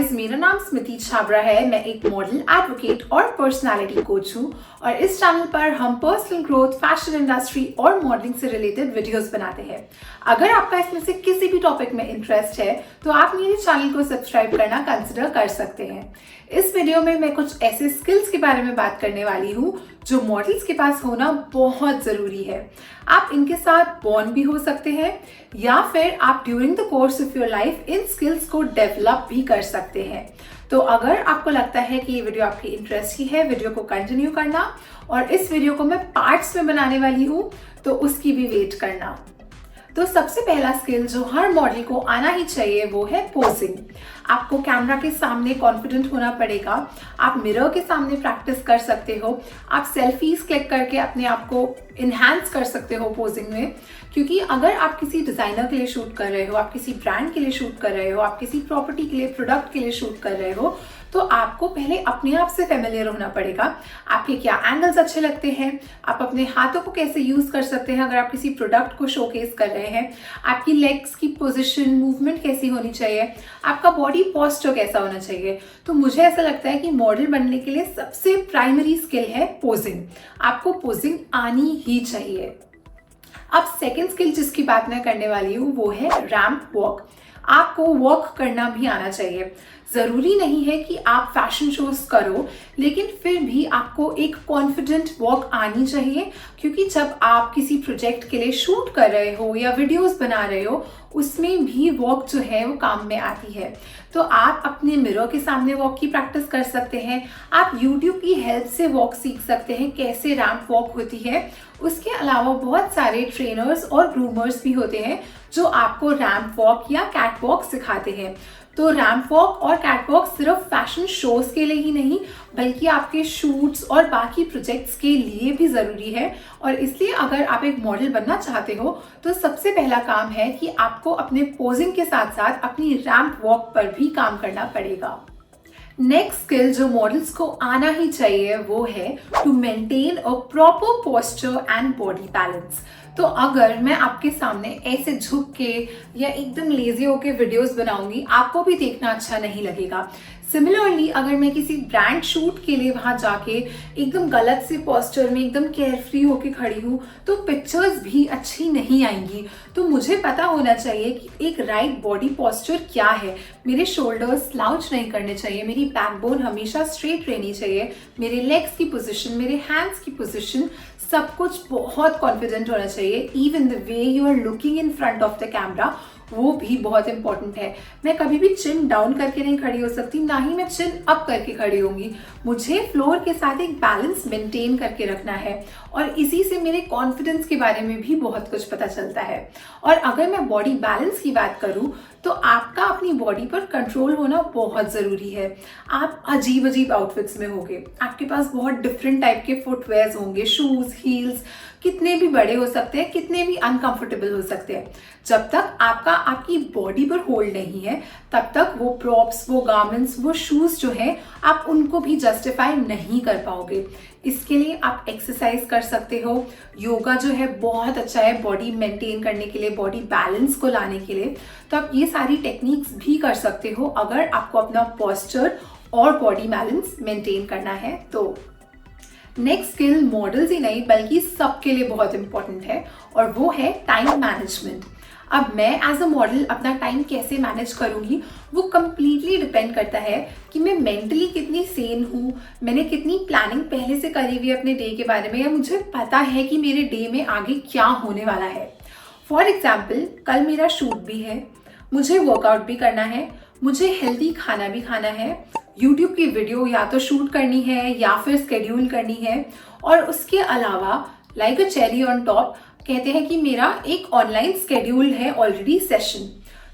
Guys, मेरा नाम स्मृति छाबरा है। मैं एक मॉडल, एडवोकेट और पर्सनालिटी कोच हूँ और इस चैनल पर हम पर्सनल ग्रोथ, फैशन इंडस्ट्री और मॉडलिंग से रिलेटेड वीडियोस बनाते हैं। अगर आपका इसमें से किसी भी टॉपिक में इंटरेस्ट है तो आप मेरे चैनल को सब्सक्राइब करना कंसिडर कर सकते हैं। इस वीडियो में मैं कुछ ऐसे स्किल्स के बारे में बात करने वाली हूँ जो मॉडल्स के पास होना बहुत ज़रूरी है। आप इनके साथ बॉर्न भी हो सकते हैं या फिर आप during the course of your life in skills को डेवलप भी कर सकते हैं। तो अगर आपको लगता है कि ये वीडियो आपकी इंटरेस्ट की है, वीडियो को कंटिन्यू करना और इस वीडियो को मैं पार्ट्स में बनाने वाली हूँ तो उसकी भी वेट करना। तो सबसे पहला स्किल जो हर मॉडल को आना ही चाहिए वो है पोजिंग। आपको कैमरा के सामने कॉन्फिडेंट होना पड़ेगा। आप मिरर के सामने प्रैक्टिस कर सकते हो। आप सेल्फीज क्लिक करके अपने आप को इन्हांस कर सकते हो पोजिंग में, क्योंकि अगर आप किसी डिजाइनर के लिए शूट कर रहे हो, आप किसी ब्रांड के लिए शूट कर रहे हो, आप किसी प्रॉपर्टी के लिए, प्रोडक्ट के लिए शूट कर रहे हो, तो आपको पहले अपने आप से फेमिलियर होना पड़ेगा। आपके क्या एंगल्स अच्छे लगते हैं, आप अपने हाथों को कैसे यूज कर सकते हैं अगर आप किसी प्रोडक्ट को शोकेस कर रहे हैं, आपकी लेग्स की पोजीशन, मूवमेंट कैसी होनी चाहिए, आपका बॉडी पोस्चर कैसा होना चाहिए। तो मुझे ऐसा लगता है कि मॉडल बनने के लिए सबसे प्राइमरी स्किल है पोजिंग। आपको पोजिंग आनी ही चाहिए। अब सेकेंड स्किल जिसकी बात मैं करने वाली हूँ वो है रैंप वॉक। आपको वॉक करना भी आना चाहिए। जरूरी नहीं है कि आप फैशन शोज करो, लेकिन फिर भी आपको एक कॉन्फिडेंट वॉक आनी चाहिए, क्योंकि जब आप किसी प्रोजेक्ट के लिए शूट कर रहे हो या वीडियोस बना रहे हो उसमें भी वॉक जो है वो काम में आती है। तो आप अपने मिरर के सामने वॉक की प्रैक्टिस कर सकते हैं। आप YouTube की हेल्प से वॉक सीख सकते हैं, कैसे रैंप वॉक होती है। उसके अलावा बहुत सारे ट्रेनर्स और ग्रूमर्स भी होते हैं जो आपको रैंप वॉक या कैट वॉक सिखाते हैं। तो रैंप वॉक और कैट वॉक सिर्फ फैशन शोज के लिए ही नहीं बल्कि आपके शूट्स और बाकी प्रोजेक्ट्स के लिए भी ज़रूरी है। और इसलिए अगर आप एक मॉडल बनना चाहते हो तो सबसे पहला काम है कि आपको अपने पोजिंग के साथ साथ अपनी रैंप वॉक पर भी काम करना पड़ेगा। नेक्स्ट स्किल जो मॉडल्स को आना ही चाहिए वो है to maintain a proper posture and body balance. तो अगर मैं आपके सामने ऐसे झुक के या एकदम लेजी होके वीडियोस बनाऊंगी, आपको भी देखना अच्छा नहीं लगेगा। सिमिलरली अगर मैं किसी ब्रांड शूट के लिए वहां जाके एकदम गलत से पोस्चर में एकदम केयरफ्री होके खड़ी हूँ तो पिक्चर्स भी अच्छी नहीं आएंगी। तो मुझे पता होना चाहिए कि एक राइट बॉडी पोस्चर क्या है। मेरे शोल्डर्स स्लाउच नहीं करने चाहिए, मेरी बैकबोन हमेशा स्ट्रेट रहनी चाहिए, मेरे लेग्स की पोजीशन, मेरे हैंड्स की पोजीशन, सब कुछ बहुत कॉन्फिडेंट होना चाहिए। Even the way you are looking in front of the camera वो भी बहुत इंपॉर्टेंट है। मैं कभी भी चिन डाउन करके नहीं खड़ी हो सकती, ना ही मैं चिन अप करके खड़ी होंगी। मुझे फ्लोर के साथ एक बैलेंस मेंटेन करके रखना है और इसी से मेरे कॉन्फिडेंस के बारे में भी बहुत कुछ पता चलता है। और अगर मैं बॉडी बैलेंस की बात करूं तो आपका अपनी बॉडी पर कंट्रोल होना बहुत ज़रूरी है। आप अजीब अजीब आउटफिट्स में होंगे, आपके पास बहुत डिफरेंट टाइप के फुटवेयर्स होंगे, शूज, हील्स, कितने भी बड़े हो सकते हैं, कितने भी अनकंफर्टेबल हो सकते हैं। जब तक आपका आपकी बॉडी पर होल्ड नहीं है तब तक वो प्रॉप्स, वो गारमेंट्स, वो शूज जो है आप उनको भी जस्टिफाई नहीं कर पाओगे। इसके लिए आप एक्सरसाइज कर सकते हो। योगा जो है बहुत अच्छा है बॉडी मेंटेन करने के लिए, बॉडी बैलेंस को लाने के लिए। तो आप ये सारी टेक्निक्स भी कर सकते हो अगर आपको अपना पोस्चर और बॉडी बैलेंस मेंटेन करना है। तो नेक्स्ट स्किल मॉडल्स ही नहीं बल्कि सबके लिए बहुत इंपॉर्टेंट है और वो है टाइम मैनेजमेंट। अब मैं एज अ मॉडल अपना टाइम कैसे मैनेज करूंगी वो कंप्लीटली डिपेंड करता है कि मैं मेंटली कितनी सेन हूँ, मैंने कितनी प्लानिंग पहले से करी हुई है अपने डे के बारे में, या मुझे पता है कि मेरे डे में आगे क्या होने वाला है। फॉर एग्जाम्पल कल मेरा शूट भी है, मुझे वर्कआउट भी करना है, मुझे हेल्दी खाना भी खाना है, YouTube की वीडियो या तो शूट करनी है या फिर स्केड्यूल करनी है, और उसके अलावा like a cherry on top कहते हैं कि मेरा एक ऑनलाइन स्केड्यूल है ऑलरेडी सेशन।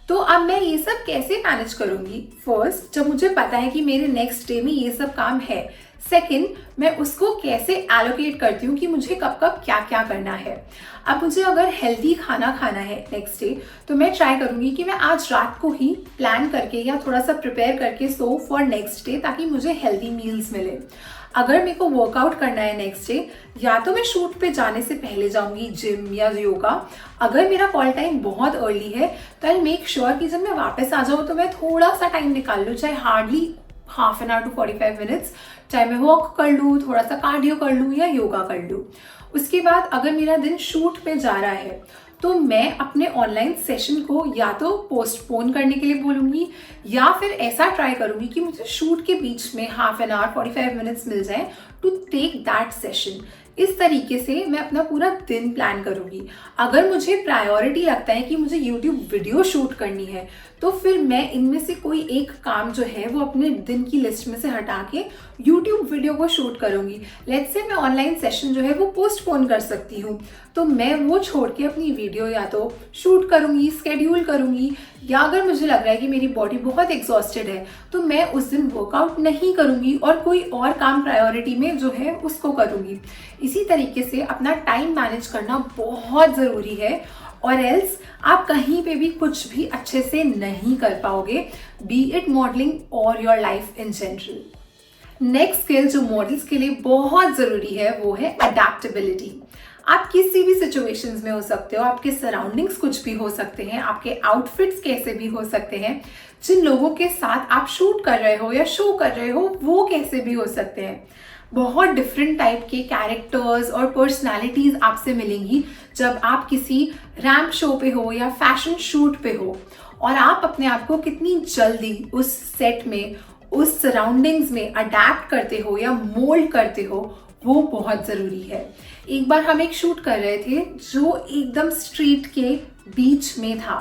तो अब मैं ये सब कैसे मैनेज करूंगी? फर्स्ट, जब मुझे पता है कि मेरे नेक्स्ट डे में ये सब काम है। सेकंड, मैं उसको कैसे एलोकेट करती हूँ कि मुझे कब कब क्या क्या करना है। अब मुझे अगर हेल्दी खाना खाना है नेक्स्ट डे तो मैं ट्राई करूंगी कि मैं आज रात को ही प्लान करके या थोड़ा सा प्रिपेयर करके सो फॉर नेक्स्ट डे, ताकि मुझे हेल्दी मील्स मिले। अगर मेरे को वर्कआउट करना है नेक्स्ट डे, या तो मैं शूट पे जाने से पहले जाऊंगी जिम या योगा। अगर मेरा कॉल टाइम बहुत अर्ली है तो आई मेक श्योर कि जब मैं वापस आ जाऊँ तो मैं थोड़ा सा टाइम निकाल लूँ, चाहे hardly half an hour to 45 minutes, चाहे मैं वॉक कर लूँ, थोड़ा सा कार्डियो कर लूँ या योगा कर लूँ। उसके बाद अगर मेरा दिन शूट पे जा रहा है तो मैं अपने ऑनलाइन सेशन को या तो पोस्टपोन करने के लिए बोलूँगी या फिर ऐसा ट्राई करूँगी कि मुझे शूट के बीच में हाफ एन आवर 45 मिनट्स मिल जाए टू टेक दैट सेशन। इस तरीके से मैं अपना पूरा दिन प्लान करूँगी। अगर मुझे प्रायोरिटी लगता है कि मुझे YouTube वीडियो शूट करनी है तो फिर मैं इनमें से कोई एक काम जो है वो अपने दिन की लिस्ट में से हटा के YouTube वीडियो को शूट करूँगी। लेट्स से मैं ऑनलाइन सेशन जो है वो पोस्टपोन कर सकती हूँ, तो मैं वो छोड़ के अपनी वीडियो या तो शूट करूँगी, स्केड्यूल करूँगी, या अगर मुझे लग रहा है कि मेरी बॉडी बहुत एग्जॉस्टेड है तो मैं उस दिन वर्कआउट नहीं करूँगी और कोई और काम प्रायोरिटी में जो है उसको करूँगी। इसी तरीके से अपना टाइम मैनेज करना बहुत ज़रूरी है, और एल्स आप कहीं पे भी कुछ भी अच्छे से नहीं कर पाओगे, बी इट मॉडलिंग और your life in general. Next skill जो मॉडल्स के लिए बहुत ज़रूरी है वो है अडेप्टेबिलिटी। आप किसी भी सिचुएशंस में हो सकते हो, आपके सराउंडिंग्स कुछ भी हो सकते हैं, आपके आउटफिट्स कैसे भी हो सकते हैं, जिन लोगों के साथ आप शूट कर रहे हो या शो कर रहे हो वो कैसे भी हो सकते हैं। बहुत डिफरेंट टाइप के कैरेक्टर्स और पर्सनालिटीज आपसे मिलेंगी जब आप किसी रैंप शो पे हो या फैशन शूट पे हो, और आप अपने आप को कितनी जल्दी उस सेट में, उस सराउंडिंग्स में अडेप्ट करते हो या मोल्ड करते हो वो बहुत ज़रूरी है। एक बार हम एक शूट कर रहे थे जो एकदम स्ट्रीट के बीच में था,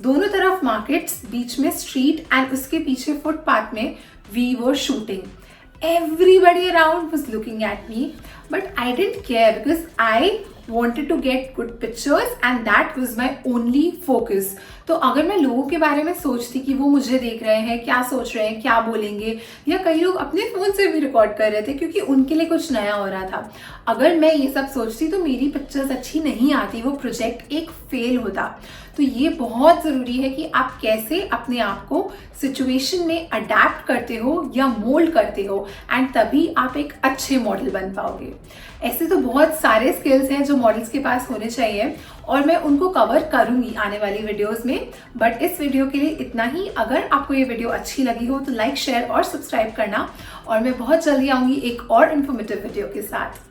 दोनों तरफ मार्केट्स, बीच में स्ट्रीट एंड उसके पीछे फुटपाथ में we were shooting. Everybody around was looking at me, but I didn't care because I wanted to get good pictures and that was my only focus. तो अगर मैं लोगों के बारे में सोचती कि वो मुझे देख रहे हैं, क्या सोच रहे हैं, क्या बोलेंगे, या कई लोग अपने फ़ोन से भी रिकॉर्ड कर रहे थे क्योंकि उनके लिए कुछ नया हो रहा था, अगर मैं ये सब सोचती तो मेरी पिक्चर्स अच्छी नहीं आती, वो प्रोजेक्ट एक फेल होता। तो ये बहुत ज़रूरी है कि आप कैसे अपने आप को सिचुएशन में अडेप्ट करते हो या मोल्ड करते हो, एंड तभी आप एक अच्छे मॉडल बन पाओगे। ऐसे तो बहुत सारे स्किल्स हैं जो मॉडल्स के पास होने चाहिए और मैं उनको कवर करूंगी आने वाली वीडियोस में, बट इस वीडियो के लिए इतना ही। अगर आपको ये वीडियो अच्छी लगी हो तो लाइक, शेयर और सब्सक्राइब करना, और मैं बहुत जल्दी आऊंगी एक और इन्फॉर्मेटिव वीडियो के साथ।